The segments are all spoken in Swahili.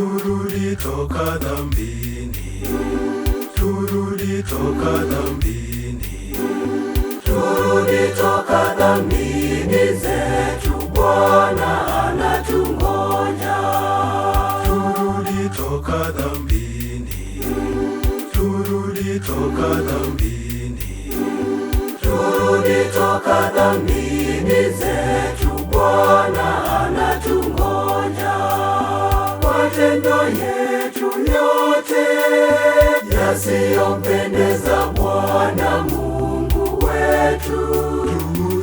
Turudi toka dhambini, turudi toka dhambini, turudi toka dhambini zetu, Bwana anatungoja. turudi toka dhambini, turudi toka dhambini, Turudi toka dhambini zetu, Bwana anatungoja. Matendo yetu yote yasiyompendeza Bwana Mungu wetu,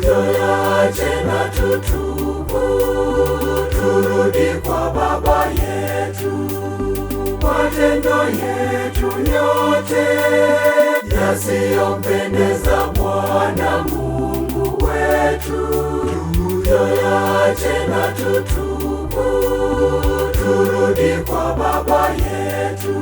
tuyache na tutubu, turudi kwa Baba yetu. Matendo yetu yote yasiyompendeza Bwana Mungu wetu, tuyache na tutubu, turudi kwa Baba yetu.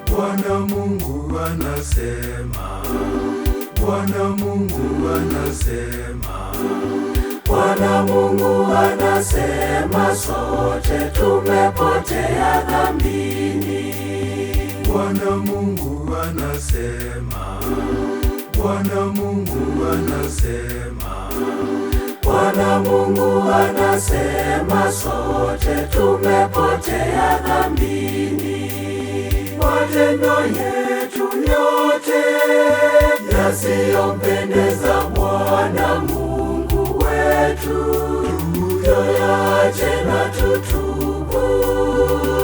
Bwana Mungu anasema, Bwana Mungu anasema, Bwana Mungu anasema, sote tumepotea dhambini. Bwana Mungu anasema, Bwana Mungu anasema, Bwana Mungu anasema, sote tumepotea dhambini. Matendo yetu yote yasiyompendeza Bwana Mungu wetu, tuyache na tutubu,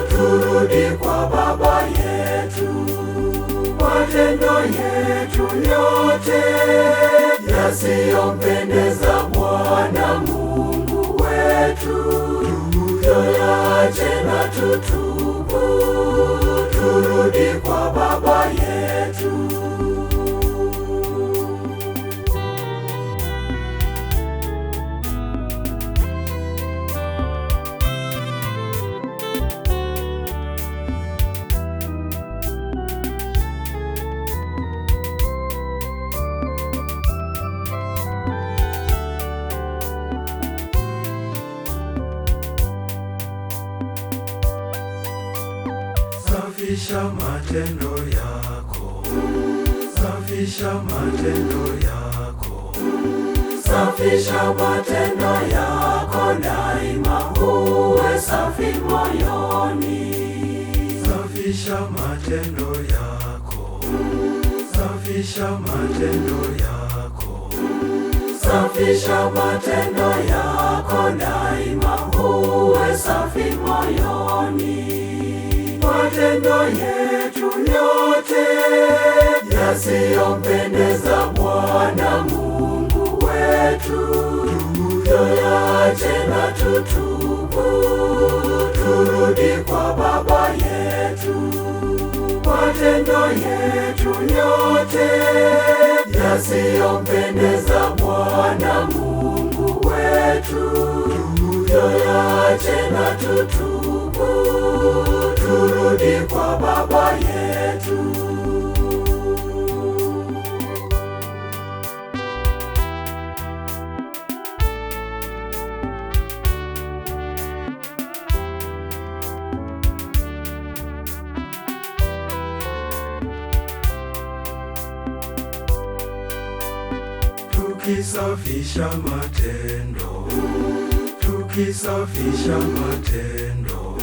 turudi kwa Baba yetu. Matendo yetu yote yasiyompendeza Bwana Mungu wetu, tuyache na tutubu, turudi kwa Baba yetu. safisha matendo yako, safisha matendo yako, Safisha matendo yako daima, uwe safi moyoni. safisha matendo yako, safisha matendo yako, Safisha matendo yako daima, uwe safi moyoni. Matendo yetu yote yasiyompendeza Bwana Mungu wetu, tuyache na tutubu, turudi kwa Baba yetu. Matendo yetu yote yasiyompendeza Bwana Mungu wetu, tuyache na tutubu, turudi kwa Baba yetu. tukisafisha matendo, tukisafisha matendo,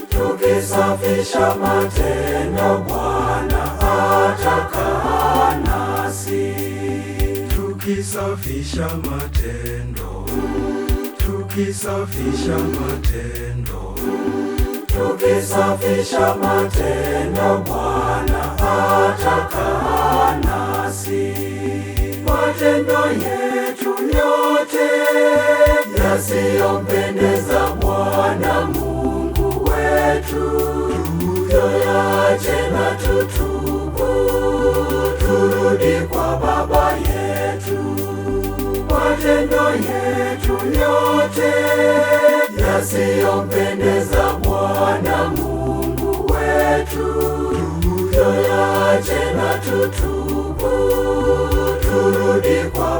Tukisafisha matendo, Bwana atakaa nasi. tukisafisha matendo, tukisafisha matendo, Tukisafisha matendo, Bwana atakaa nasi. Matendo yetu yote yasiyompendeza Bwana Mungu wetu, tuyache na tutubu, turudi kwa Baba yetu. matendo yetu yote yasiyompendeza Bwana Mungu wetu, tuyache na tutubu, turudi kwa